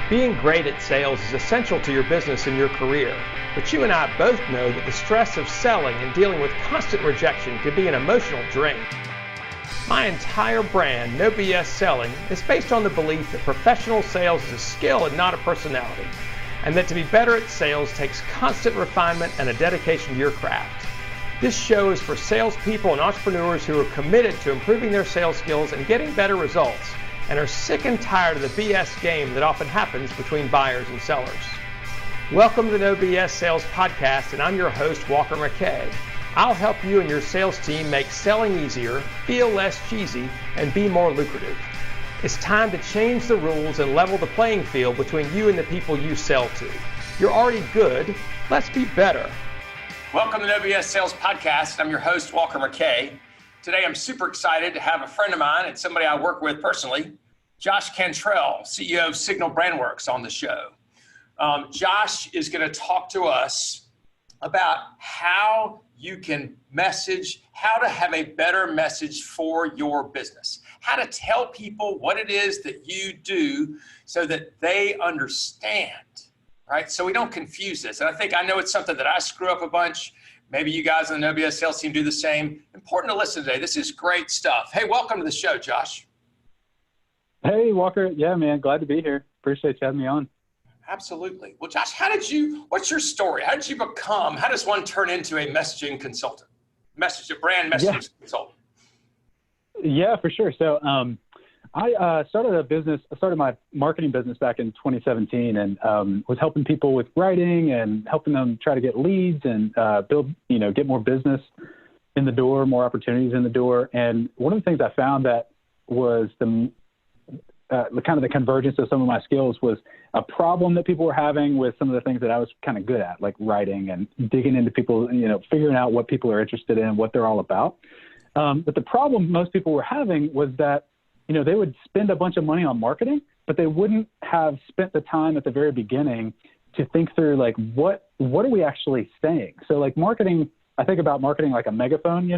Being great at sales is essential to your business and your career, but you and I both know that the stress of selling and dealing with constant rejection can be an emotional drain. My entire brand, No BS Selling, is based on the belief that professional sales is a skill and not a personality, and that to be better at sales takes constant refinement and a dedication to your craft. This show is for salespeople and entrepreneurs who are committed to improving their sales skills and getting better results, and are sick and tired of the BS game that often happens between buyers and sellers. Welcome to the No BS Sales Podcast, and I'm your host, Walker McKay. I'll help you and your sales team make selling easier, feel less cheesy, and be more lucrative. It's time to change the rules and level the playing field between you and the people you sell to. You're already good, let's be better. Welcome to the No BS Sales Podcast. I'm your host, Walker McKay. Today, I'm super excited to have a friend of mine and somebody I work with personally, Josh Cantrell, CEO of Signal Brandworks, on the show. Josh is going to talk to us about how you can message, how to have a better message for your business, how to tell people what it is that you do so that they understand, right? So we don't confuse this. And I know it's something that I screw up a bunch. Maybe you guys on the No BS sales team do the same. Important to listen today. This is great stuff. Hey, welcome to the show, Josh. Hey, Walker. Yeah, man. Glad to be here. Appreciate you having me on. Absolutely. Well, Josh, what's your story? How does one turn into a messaging consultant, a brand messaging consultant? Yeah, for sure. So I started my marketing business back in 2017 and was helping people with writing and helping them try to get leads and get more business in the door, more opportunities in the door. And one of the things I found that was the convergence of some of my skills was a problem that people were having with some of the things that I was kind of good at, like writing and digging into people, figuring out what people are interested in, what they're all about. But the problem most people were having was that they would spend a bunch of money on marketing, but they wouldn't have spent the time at the very beginning to think through, like, what are we actually saying? So, like, marketing, I think about marketing like a megaphone,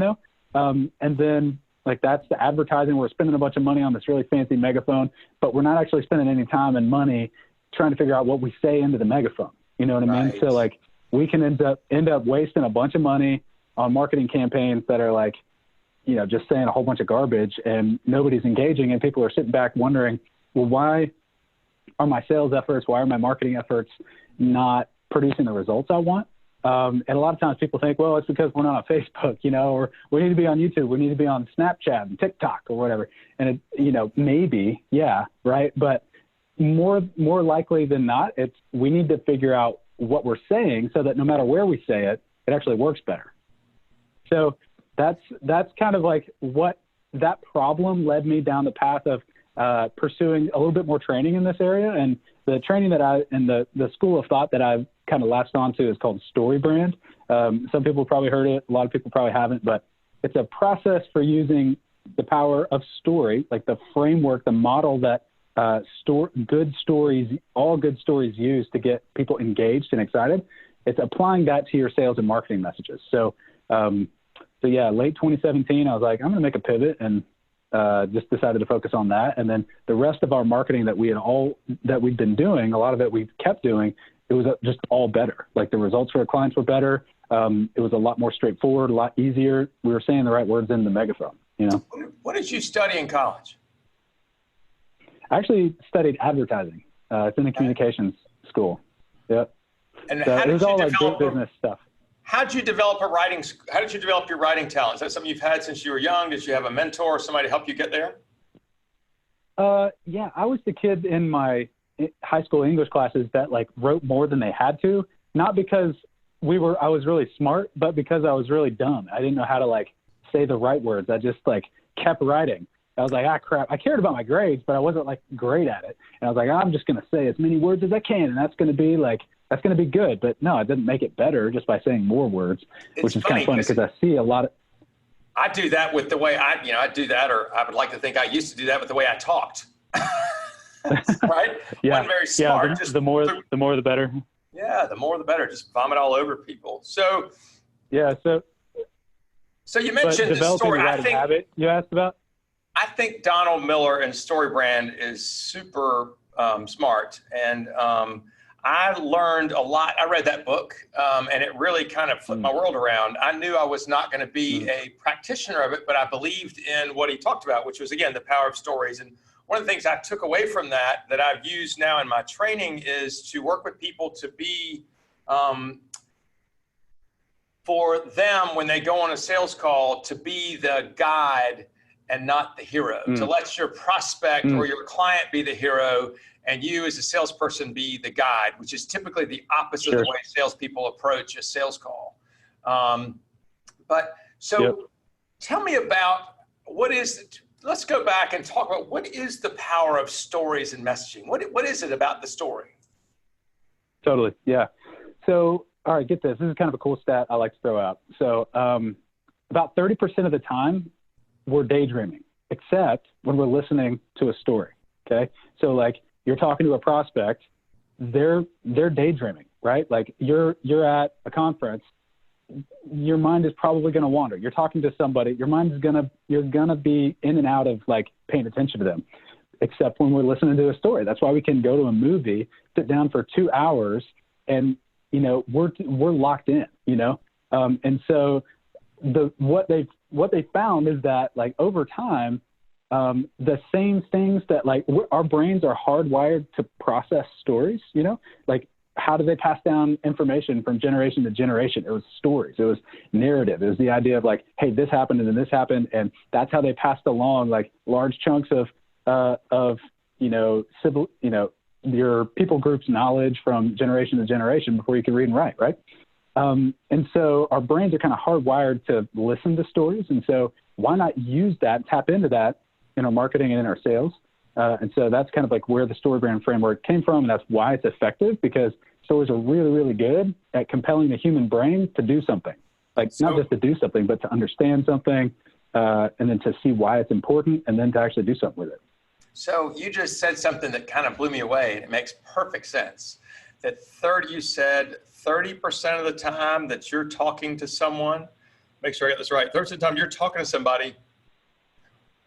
and then, like, that's the advertising. We're spending a bunch of money on this really fancy megaphone, but we're not actually spending any time and money trying to figure out what we say into the megaphone. You know what I mean? So, like, we can end up wasting a bunch of money on marketing campaigns that are, like, just saying a whole bunch of garbage and nobody's engaging, and people are sitting back wondering, well, why are my sales efforts, why are my marketing efforts not producing the results I want? And a lot of times people think, well, it's because we're not on Facebook, or we need to be on YouTube, we need to be on Snapchat and TikTok or whatever. And maybe, yeah, right. But more likely than not, we need to figure out what we're saying so that no matter where we say it, it actually works better. So that's kind of like what that problem led me down the path of pursuing a little bit more training in this area. And the training the school of thought that I've kind of latched onto is called Story Brand. Some people probably heard it. A lot of people probably haven't, but it's a process for using the power of story, like the framework, the model that all good stories use to get people engaged and excited. It's applying that to your sales and marketing messages. So late 2017, I was like, I'm going to make a pivot and just decided to focus on that. And then the rest of our marketing that we've been doing, a lot of it we kept doing, it was just all better. Like, the results for our clients were better. It was a lot more straightforward, a lot easier. We were saying the right words in the megaphone, What did you study in college? I actually studied advertising. It's in a communications school. Yep. And so it was all like big business stuff. How did you develop your writing talent? Is that something you've had since you were young? Did you have a mentor or somebody to help you get there? Yeah, I was the kid in my high school English classes that, like, wrote more than they had to, not because I was really smart, but because I was really dumb. I didn't know how to, like, say the right words. I just, like, kept writing. I was like, crap. I cared about my grades, but I wasn't, like, great at it. And I was like, I'm just going to say as many words as I can, and that's going to be good. But no, it didn't make it better just by saying more words, which is kind of funny because I see a lot of. I do that with the way I do that, or I would like to think I used to do that with the way I talked. Right? Yeah. Wasn't very smart. Yeah. The more the better. Yeah. The more the better. Just vomit all over people. So. Yeah. So you mentioned the story. I think habit you asked about. I think Donald Miller and Story Brand is super smart. And I learned a lot. I read that book, and it really kind of flipped my world around. I knew I was not going to be a practitioner of it, but I believed in what he talked about, which was, again, the power of stories. And one of the things I took away from that I've used now in my training is to work with people to be, for them, when they go on a sales call, to be the guide and not the hero, to let your prospect or your client be the hero and you as a salesperson be the guide, which is typically the opposite of the way salespeople approach a sales call. Tell me about let's go back and talk about what is the power of stories and messaging? What is it about the story? Totally. Yeah. So, all right, get this. This is kind of a cool stat I like to throw out. So about 30% of the time we're daydreaming, except when we're listening to a story. Okay. So like you're talking to a prospect, they're daydreaming, right? Like you're at a conference, your mind is probably going to wander. You're talking to somebody, you're going to be in and out of like paying attention to them, except when we're listening to a story. That's why we can go to a movie, sit down for 2 hours and, we're locked in, and so what they found is that like over time, the same things that like our brains are hardwired to process stories, like how do they pass down information from generation to generation? It was stories. It was narrative. It was the idea of like, hey, this happened and then this happened. And that's how they passed along like large chunks of civil, your people group's knowledge from generation to generation before you can read and write. Right. And so our brains are kind of hardwired to listen to stories. And so why not use that, tap into that in our marketing and in our sales? And so that's kind of like where the story brand framework came from. And that's why it's effective, because stories are really, really good at compelling the human brain to do something, like not just to do something, but to understand something, and then to see why it's important and then to actually do something with it. So you just said something that kind of blew me away, and it makes perfect sense. That you said 30% of the time that you're talking to someone, make sure I get this right, 30% of the time you're talking to somebody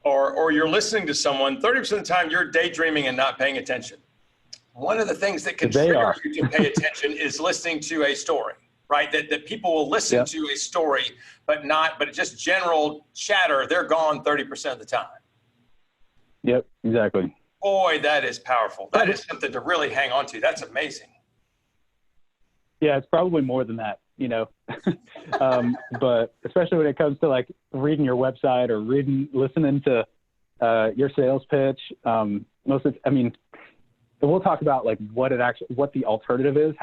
or you're listening to someone, 30% of the time you're daydreaming and not paying attention. One of the things that can trigger you to pay attention is listening to a story, right? That people will listen to a story, but just general chatter, they're gone 30% of the time. Yep, exactly. Boy, that is powerful. That is something to really hang on to. That's amazing. Yeah, it's probably more than that, but especially when it comes to like reading your website or listening to your sales pitch. We'll talk about like what the alternative is,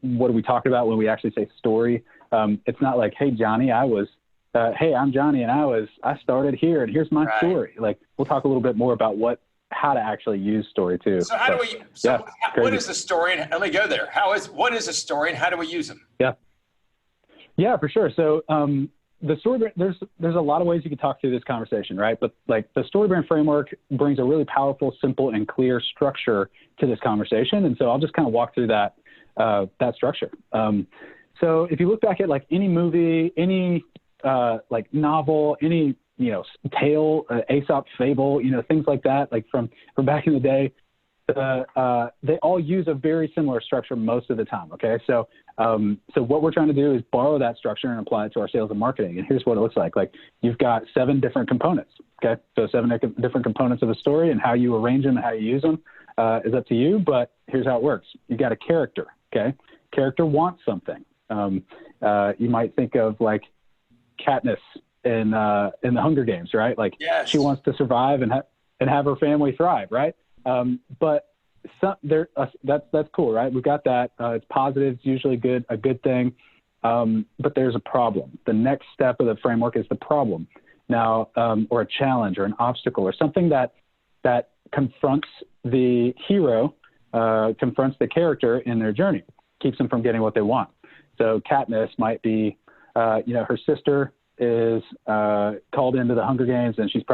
what are we talking about when we actually say story? It's not like, hey, Johnny, hey, I'm Johnny and I started here and here's my story. Like we'll talk a little bit more about how to actually use story too. So what is the story? And let me go there. What is a story and how do we use them? Yeah, for sure. So the story brand, there's a lot of ways you can talk through this conversation, right? But like the story brand framework brings a really powerful, simple, and clear structure to this conversation. And so I'll just kind of walk through that structure. So if you look back at like any movie, any like novel, any tale, Aesop's fable, things like that, like from back in the day, they all use a very similar structure most of the time. Okay. So what we're trying to do is borrow that structure and apply it to our sales and marketing. And here's what it looks like. Like you've got 7 different components. Okay. So 7 different components of a story, and how you arrange them and how you use them is up to you. But here's how it works. You got a character. Okay. Character wants something. You might think of like Katniss in the Hunger Games, right? Like she wants to survive and have her family thrive, right? But that's cool, right? We've got that. It's positive. It's usually a good thing. But there's a problem. The next step of the framework is the problem. Now, or a challenge or an obstacle or something that confronts the hero, confronts the character in their journey, keeps them from getting what they want. So Katniss might be, her sister is called into the Hunger Games, and she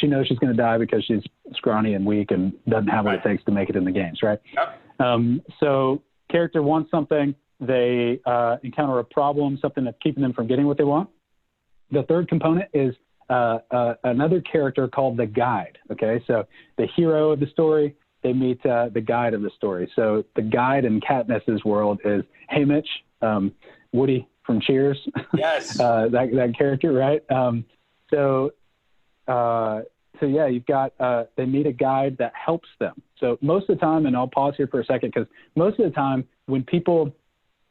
knows she's gonna die because she's scrawny and weak and doesn't have what it takes to make it in the games, right? Yep. So character wants something, they encounter a problem, something that's keeping them from getting what they want. The third component is another character called the guide. Okay, so the hero of the story they meet the guide of the story. So the guide in Katniss's world is, hey, Mitch, Woody from Cheers. Yes. that character, right? So yeah, you've got, they meet a guide that helps them. So most of the time, and I'll pause here for a second, because most of the time when people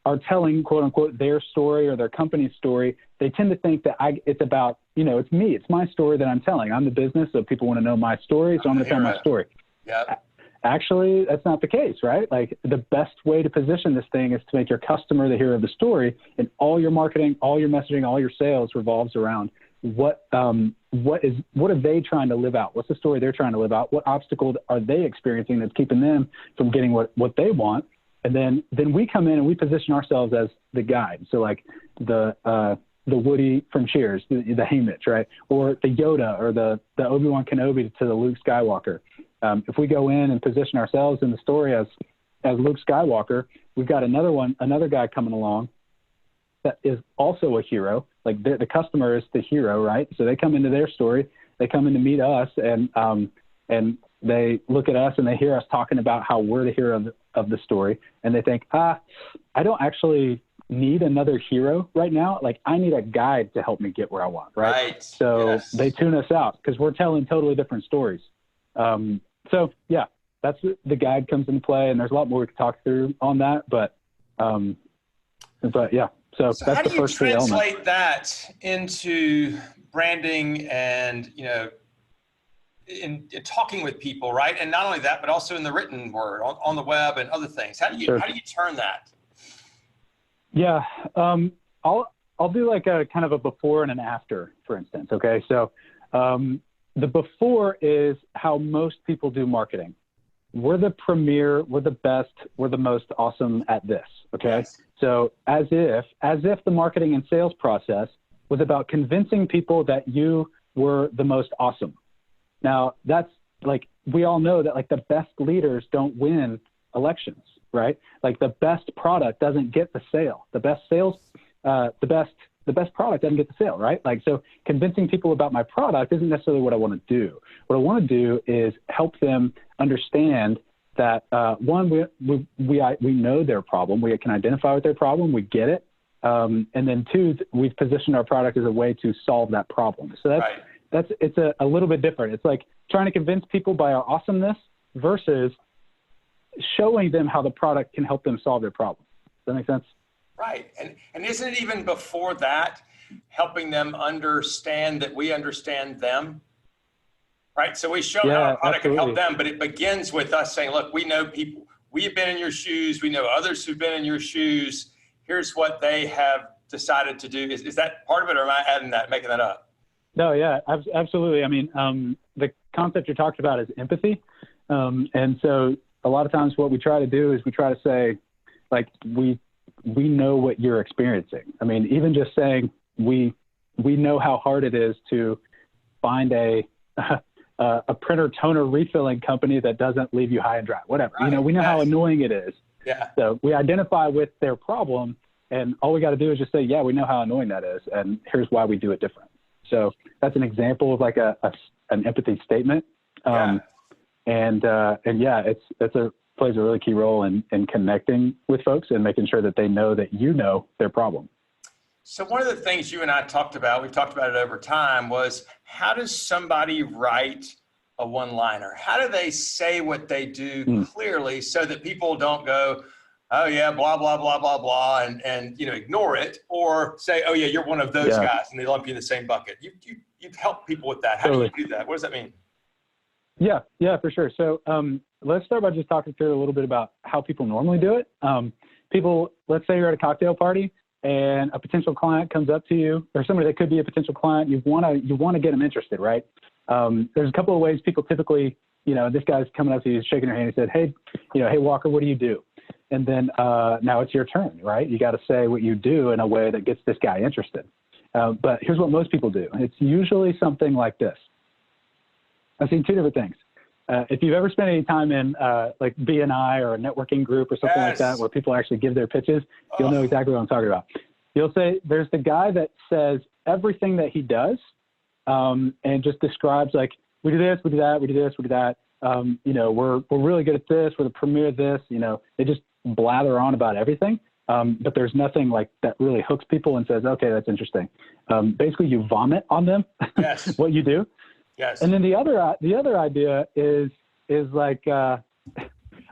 are telling, quote unquote, their story or their company's story, they tend to think that it's about, it's me, it's my story that I'm telling. I'm the business, so people want to know my story, so I'm going to tell my story. Yeah. Actually, that's not the case, right? Like, the best way to position this thing is to make your customer the hero of the story, and all your marketing, all your messaging, all your sales revolves around what are they trying to live out? What's the story they're trying to live out? What obstacles are they experiencing that's keeping them from getting what they want? And then we come in and we position ourselves as the guide. So like the Woody from Cheers, the Haymitch, right? Or the Yoda, or the Obi-Wan Kenobi to the Luke Skywalker. If we go in and position ourselves in the story as Luke Skywalker, we've got another guy coming along that is also a hero. Like, the customer is the hero, right? So they come into their story, they come in to meet us, and they look at us and they hear us talking about how we're the hero of the story, and they think, I don't actually need another hero right now. Like, I need a guide to help me get where I want, right? So They tune us out because we're telling totally different stories. So yeah, that's the guide comes into play, and there's a lot more we could talk through on that, but yeah. So that's how the do you first three elements. translate that into branding and, in talking with people, right? And not only that, but also in the written word on the web and other things. How do you turn that? Yeah. I'll do like a kind of a before and an after, for instance. Okay. So, the before is how most people do marketing. We're the premier, we're the best, we're the most awesome at this. Okay. Yes. So as if the marketing and sales process was about convincing people that you were the most awesome. Now, that's like, we all know that like the best leaders don't win elections, right? Like, the best product doesn't get the sale. The best sales, the best product doesn't get the sale, right? Like, so convincing people about my product isn't necessarily what I want to do. What I want to do is help them understand that, one, we know their problem. We can identify with their problem. We get it. And then two, we've positioned our product as a way to solve that problem. So it's a little bit different. It's like trying to convince people by our awesomeness versus showing them how the product can help them solve their problem. Does that make sense? Right. And isn't it even before that, helping them understand that we understand them? Right. So we show how our product can help them, but it begins with us saying, look, we know people, we have been in your shoes. We know others who've been in your shoes. Here's what they have decided to do. Is that part of it, or am I adding that, making that up? No, yeah, absolutely. I mean, the concept you're talking about is empathy. And so a lot of times what we try to do is we try to say, like, we know what you're experiencing. I mean, even just saying we know how hard it is to find a printer toner refilling company that doesn't leave you high and dry, whatever. Right. We know how annoying it is. Yeah. So we identify with their problem, and all we got to do is just say, yeah, we know how annoying that is, and here's why we do it different. So that's an example of like an empathy statement. And yeah, plays a really key role in connecting with folks and making sure that they know that you know their problem. So one of the things you and I talked about, we've talked about it over time, was how does somebody write a one-liner? How do they say what they do clearly so that people don't go, oh yeah, blah, blah, blah, blah, blah, and ignore it, or say, oh yeah, you're one of those guys, and they lump you in the same bucket. You've helped people with that. How do you do that? What does that mean? Yeah, for sure. So let's start by just talking through a little bit about how people normally do it. People, let's say you're at a cocktail party and a potential client comes up to you, or somebody that could be a potential client. You want to get them interested, right? There's a couple of ways people typically, this guy's coming up to you, shaking your hand, and said, hey Walker, what do you do? And then now it's your turn, right? You got to say what you do in a way that gets this guy interested. But here's what most people do. It's usually something like this. I've seen two different things. If you've ever spent any time in like BNI or a networking group or something like that, where people actually give their pitches, you'll know exactly what I'm talking about. You'll say there's the guy that says everything that he does and just describes like, we do this, we do that, we do this, we do that. we're really good at this. We're the premier of this. They just blather on about everything. But there's nothing like that really hooks people and says, okay, that's interesting. Basically you vomit on them. Yes. What you do. Yes. And then the other idea is like, I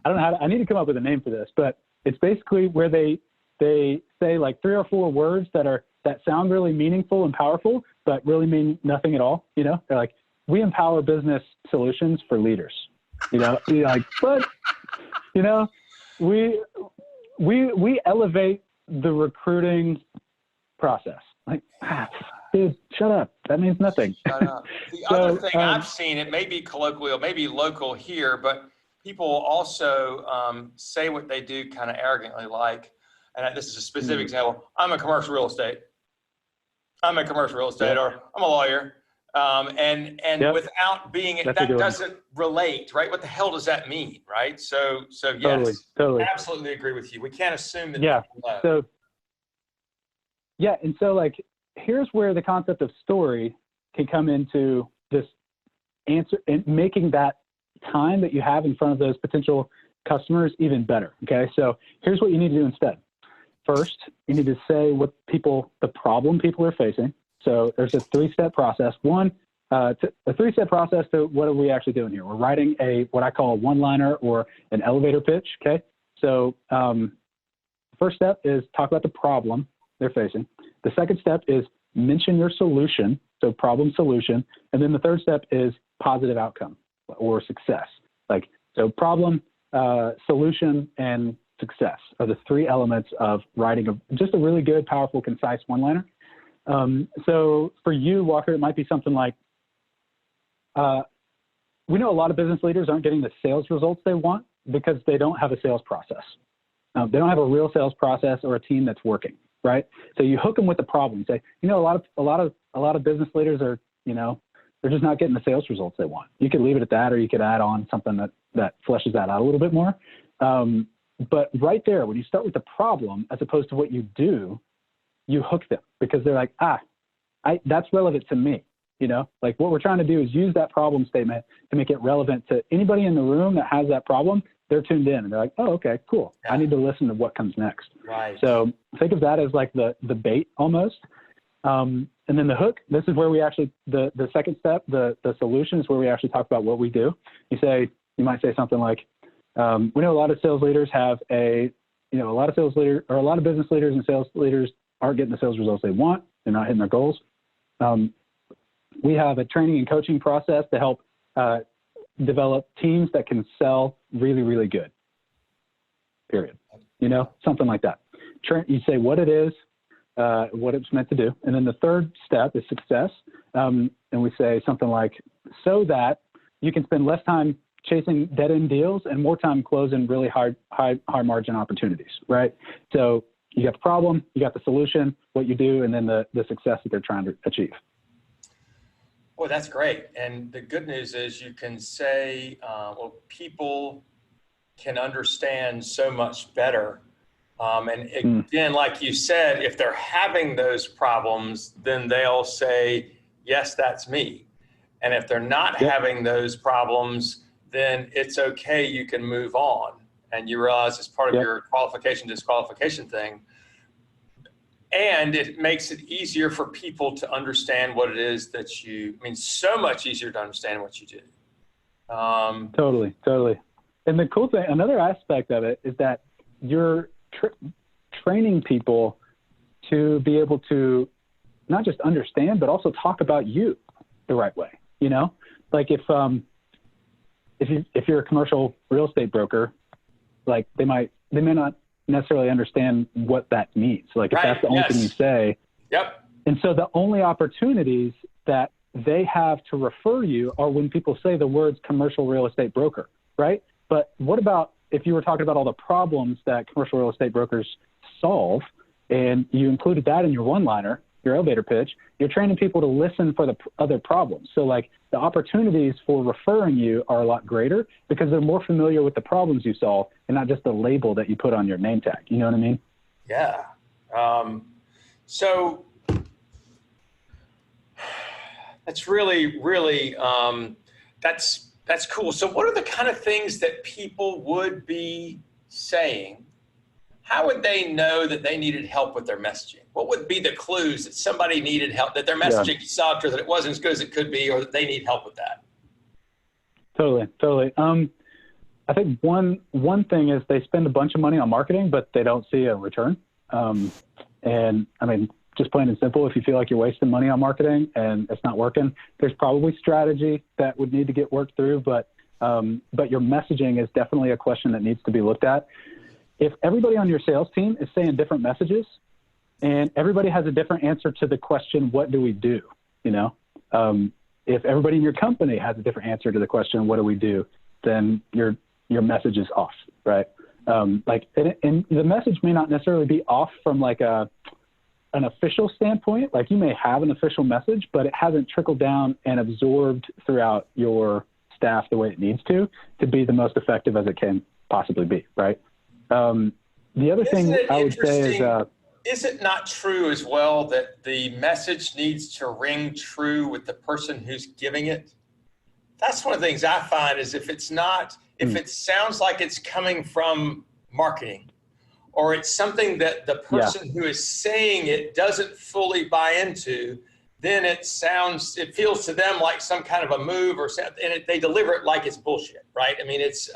don't know I need to come up with a name for this, but it's basically where they say like 3 or 4 words that sound really meaningful and powerful, but really mean nothing at all. They're like, we empower business solutions for leaders. You're like, but we elevate the recruiting process. Like, dude, shut up. That means nothing. Shut up. The other thing I've seen, it may be colloquial, maybe local here, but people also say what they do kind of arrogantly, like, and this is a specific example, I'm a commercial real estate. Or I'm a lawyer. And without being, that doesn't relate, right? What the hell does that mean, right? So yes, totally. Absolutely agree with you. We can't assume that. And so like, here's where the concept of story can come into this answer and making that time that you have in front of those potential customers even better. Okay. So here's what you need to do instead. First, you need to say the problem people are facing. So there's a 3-step process. A 3-step process to what are we actually doing here? We're writing what I call a one-liner or an elevator pitch. Okay. So first step is talk about the problem they're facing. The second step is mention your solution. So problem solution. And then the third step is positive outcome or success. Like, so problem, solution, and success are the 3 elements of writing just a really good, powerful, concise one-liner. So for you, Walker, it might be something like, we know a lot of business leaders aren't getting the sales results they want because they don't have a sales process. They don't have a real sales process or a team that's working, right? So you hook them with the problem. Say, a lot of business leaders are, they're just not getting the sales results they want. You could leave it at that, or you could add on something that fleshes that out a little bit more. But right there, when you start with the problem as opposed to what you do, you hook them because they're like, that's relevant to me. Like what we're trying to do is use that problem statement to make it relevant to anybody in the room that has that problem. They're tuned in and they're like, oh, okay, cool. Yeah. I need to listen to what comes next. Right. So think of that as like the bait almost. And then the hook, this is where we actually, the second step, the solution is where we actually talk about what we do. You might say something like, we know a lot of sales leaders have a lot of business leaders and sales leaders aren't getting the sales results they want. They're not hitting their goals. We have a training and coaching process to help develop teams that can sell really, really good, period. Something like that. You say what it is, what it's meant to do. And then the third step is success. And we say something like, so that you can spend less time chasing dead-end deals and more time closing really high margin opportunities, right? So you got the problem, you got the solution, what you do, and then the success that they're trying to achieve. Well, that's great. And the good news is you can say, people can understand so much better. And again, like you said, if they're having those problems, then they'll say, yes, that's me. And if they're not having those problems, then it's okay. You can move on. And you realize it's part of your qualification, disqualification thing. And it makes it easier for people to understand what it is that so much easier to understand what you do. Totally. And the cool thing, another aspect of it is that you're training people to be able to not just understand, but also talk about you the right way. Like if you're a commercial real estate broker, like they may not necessarily understand what that means. Like if that's the only thing you say. Yep. And so the only opportunities that they have to refer you are when people say the words commercial real estate broker, right? But what about if you were talking about all the problems that commercial real estate brokers solve and you included that in your one-liner, your elevator pitch, you're training people to listen for the other problems. So like the opportunities for referring you are a lot greater because they're more familiar with the problems you solve and not just the label that you put on your name tag. You know what I mean? Yeah. So that's really, really, that's That's cool. So what are the kind of things that people would be saying? How would they know that they needed help with their messaging? What would be the clues that somebody needed help, that their messaging sucked, or that it wasn't as good as it could be, or that they need help with that? Totally. I think one thing is they spend a bunch of money on marketing, but they don't see a return. And I mean, just plain and simple, if you feel like you're wasting money on marketing and it's not working, there's probably strategy that would need to get worked through, but your messaging is definitely a question that needs to be looked at. If everybody on your sales team is saying different messages and everybody has a different answer to the question, what do we do? If everybody in your company has a different answer to the question, what do we do? Then your message is off, right? And the message may not necessarily be off from like an official standpoint. Like you may have an official message, but it hasn't trickled down and absorbed throughout your staff the way it needs to be the most effective as it can possibly be, right? The other thing I would say is it not true as well that the message needs to ring true with the person who's giving it? That's one of the things I find is if it sounds like it's coming from marketing, or it's something that the person who is saying it doesn't fully buy into, then it feels to them like some kind of a move they deliver it like it's bullshit, right? I mean, it's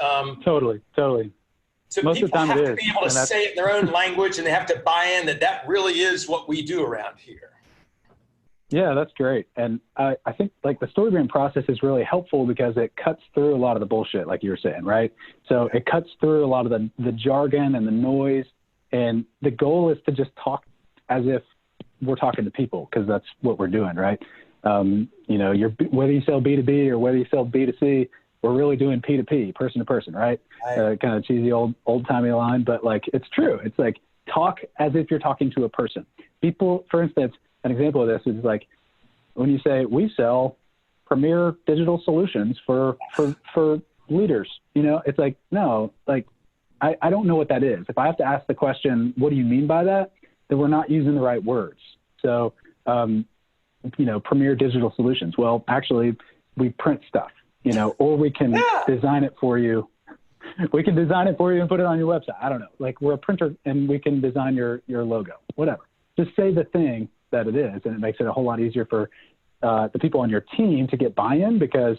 totally. So most people have to be able to say it in their own language, and they have to buy in that really is what we do around here. Yeah, that's great. And I think like the story brand process is really helpful because it cuts through a lot of the bullshit, like you were saying, right? So it cuts through a lot of the jargon and the noise. And the goal is to just talk as if we're talking to people, because that's what we're doing, right? Whether you sell B2B or whether you sell B2C, we're really doing P2P, person to person, right? Kind of cheesy old-timey line, but like it's true. It's like talk as if you're talking to a person. People, for instance, an example of this is like when you say we sell premier digital solutions for leaders, it's like, no, like I don't know what that is. If I have to ask the question, what do you mean by that? Then we're not using the right words. So, premier digital solutions. Well, actually we print stuff, or we can design it for you. We can design it for you and put it on your website. I don't know. Like we're a printer and we can design your logo, whatever. Just say the thing that it is. And it makes it a whole lot easier for the people on your team to get buy-in because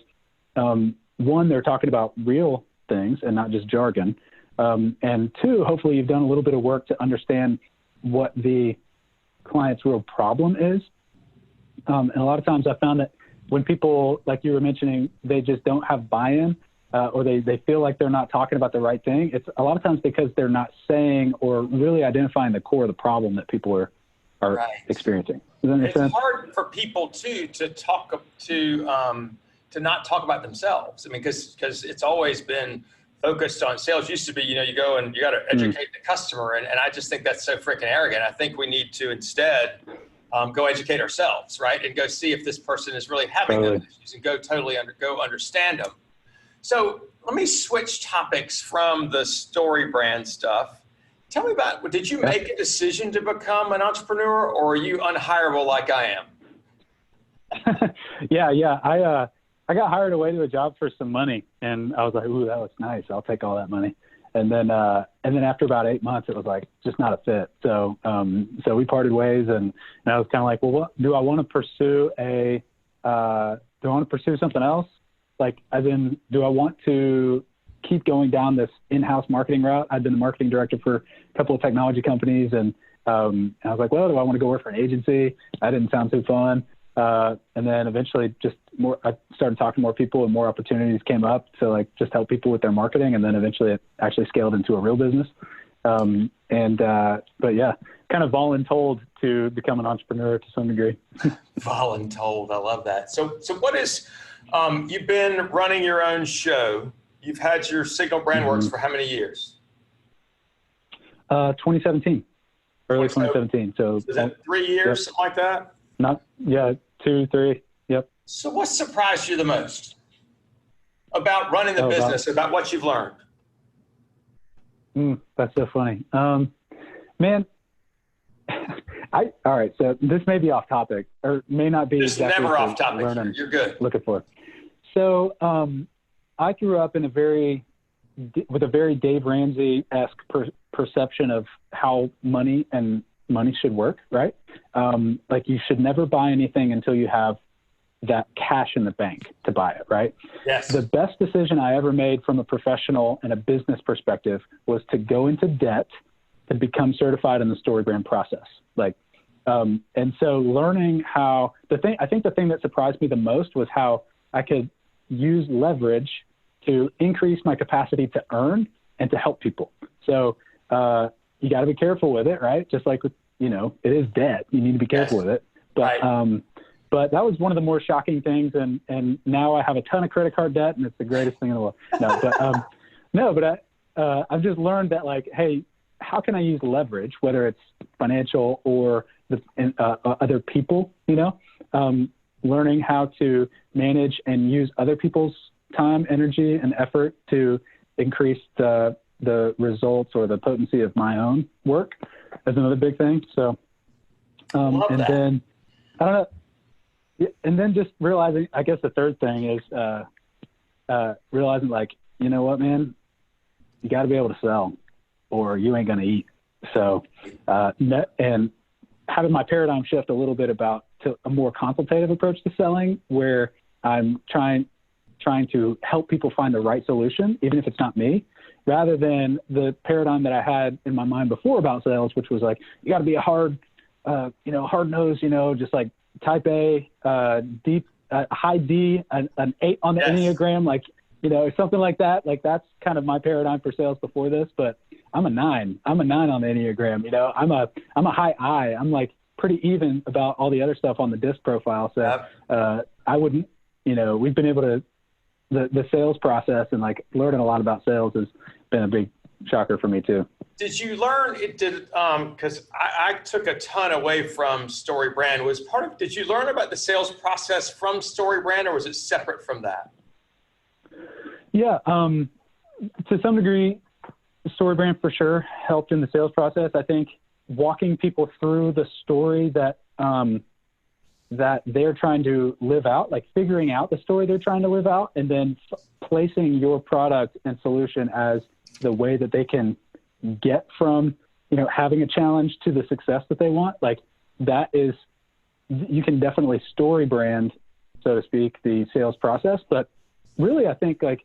one, they're talking about real things and not just jargon. And two, hopefully you've done a little bit of work to understand what the client's real problem is. And a lot of times I found that when people, like you were mentioning, they just don't have buy-in or they feel like they're not talking about the right thing. It's a lot of times because they're not saying or really identifying the core of the problem that people are experiencing. Does that make sense? It's hard for people too to not talk about themselves. I mean, because it's always been focused on sales. Used to be, you go and you got to educate the customer, and I just think that's so freaking arrogant. I think we need to instead go educate ourselves, right, and go see if this person is really having those issues, and go understand them. So let me switch topics from the story brand stuff. Tell me about, did you make a decision to become an entrepreneur, or are you unhireable like I am? Yeah. I got hired away to a job for some money, and I was like, ooh, that looks nice. I'll take all that money. And then after about 8 months, it was like just not a fit. So we parted ways, and I was kind of like, well, do I want to pursue something else? Like, as in, do I want to keep going down this in-house marketing route? I'd been the marketing director for a couple of technology companies, and I was like, well, do I want to go work for an agency? That didn't sound too fun. And then eventually I started talking to more people and more opportunities came up to like just help people with their marketing. And then eventually it actually scaled into a real business. But yeah, kind of voluntold to become an entrepreneur to some degree. Voluntold. I love that. So what is, you've been running your own show. You've had your Signal Brand Works for how many years? 2017, early 2017. So is that 3 years, something like that? 2, 3. Yep. So what surprised you the most about running the business, about what you've learned? That's so funny. Man, all right. So this may be off topic or may not be. It's never off topic. You're good. Looking for. So, I grew up in with a very Dave Ramsey-esque perception of how money should work, right? Like you should never buy anything until you have that cash in the bank to buy it, right? Yes. The best decision I ever made from a professional and a business perspective was to go into debt to become certified in the story brand process. And so learning how I think the thing that surprised me the most was how I could use leverage to increase my capacity to earn and to help people. So, you got to be careful with it, right? Just like, it is debt. You need to be careful with it. But, but that was one of the more shocking things. And now I have a ton of credit card debt and it's the greatest thing in the world. But I've just learned that hey, how can I use leverage, whether it's financial or other people, learning how to manage and use other people's time, energy, and effort to increase the results or the potency of my own work is another big thing. So, then I don't know. And then just realizing, I guess the third thing is realizing you know what, man, you got to be able to sell or you ain't going to eat. So, and having my paradigm shift a little bit to a more consultative approach to selling, where I'm trying to help people find the right solution, even if it's not me, rather than the paradigm that I had in my mind before about sales, which was you got to be a hard nose, just type A, deep, high D, an 8 on the Enneagram, something like that. That's kind of my paradigm for sales before this, but I'm a 9. I'm a 9 on the Enneagram. I'm a high I. I'm pretty even about all the other stuff on the DISC profile. So I wouldn't, we've been able to, the sales process and learning a lot about sales has been a big shocker for me too. Did you learn it did, cause I took a ton away from Story Brand. Did you learn about the sales process from Story Brand or was it separate from that? Yeah. To some degree, Story Brand for sure helped in the sales process. I think walking people through the story that they're trying to live out, figuring out the story they're trying to live out, and then placing your product and solution as the way that they can get from, having a challenge to the success that they want. That is, you can definitely story brand, so to speak, the sales process. But really, I think I'm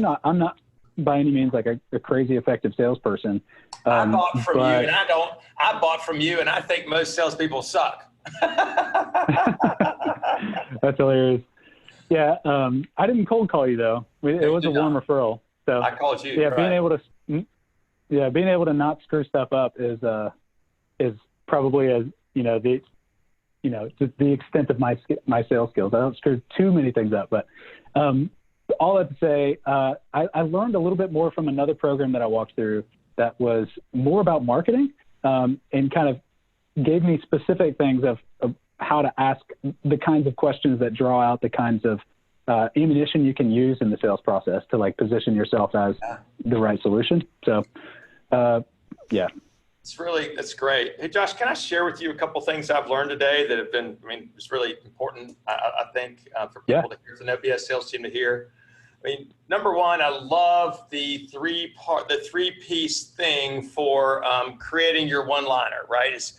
not by any means a crazy effective salesperson. I bought from you and I bought from you and I think most salespeople suck. That's hilarious. Yeah. I didn't cold call you though. It was a warm referral. So I called you. Yeah. Right. Being able to not screw stuff up is probably the extent of my sales skills. I don't screw too many things up, but, all that to say, I learned a little bit more from another program that I walked through that was more about marketing, and kind of gave me specific things of how to ask the kinds of questions that draw out the kinds of ammunition you can use in the sales process to position yourself as the right solution. So, yeah. That's great. Hey, Josh, can I share with you a couple things I've learned today that have been, it's really important, I think, for people to hear, for an OBS sales team to hear. Number one, I love the three-piece thing for creating your one-liner, right? Is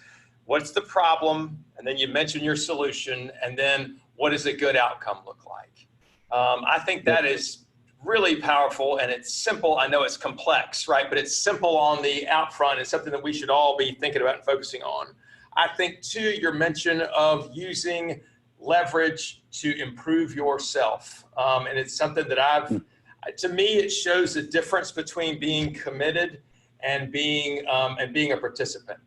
what's the problem? And then you mention your solution. And then what does a good outcome look like? I think that is really powerful and it's simple. I know it's complex, right? But it's simple on the out front. It's something that we should all be thinking about and focusing on. I think too, your mention of using leverage to improve yourself. And it's something that to me, it shows the difference between being committed and being a participant,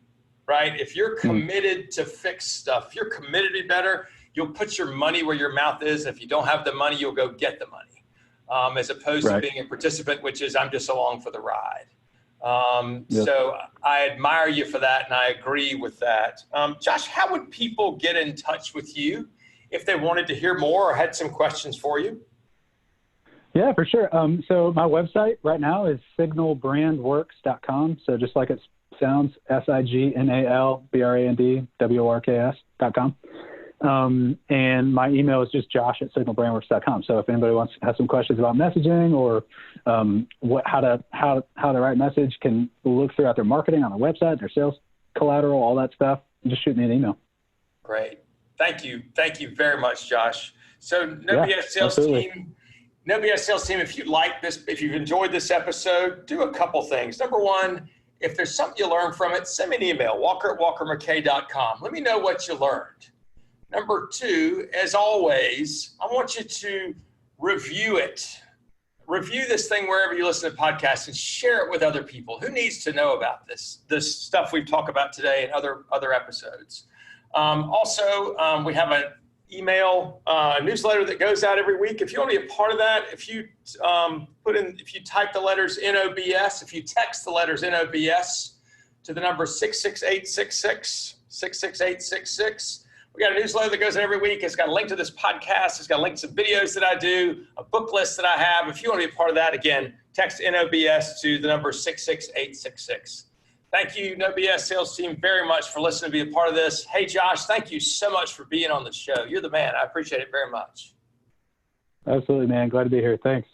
right? If you're committed to fix stuff, if you're committed to be better, you'll put your money where your mouth is. If you don't have the money, you'll go get the money. As opposed to being a participant, which is I'm just along for the ride. So I admire you for that, and I agree with that. Josh, how would people get in touch with you if they wanted to hear more or had some questions for you? Yeah, for sure. So my website right now is signalbrandworks.com. So just like it sounds, SIGNALBRANDWORKS.com. And my email is just josh@signalbrandworks.com. So if anybody has some questions about messaging or how to write message, can look throughout their marketing on their website, their sales collateral, all that stuff, just shoot me an email. Great. Thank you. Thank you very much, Josh. So No BS Sales Team, No BS Sales Team, if you like this, if you've enjoyed this episode, do a couple things. Number one, if there's something you learned from it, send me an email, walker@walkermckay.com. Let me know what you learned. Number two, as always, I want you to review it. Review this thing wherever you listen to podcasts and share it with other people. Who needs to know about this stuff we've talked about today and other episodes? We have an email newsletter that goes out every week. If you want to be a part of that, if you type the letters NOBS, if you text the letters NOBS to the number 66866, we got a newsletter that goes in every week. It's got a link to this podcast. It's got a link to some videos that I do, a book list that I have. If you want to be a part of that, again, text NOBS to the number 66866. Thank you, No BS Sales Team, very much for listening to be a part of this. Hey, Josh, thank you so much for being on the show. You're the man. I appreciate it very much. Absolutely, man. Glad to be here. Thanks.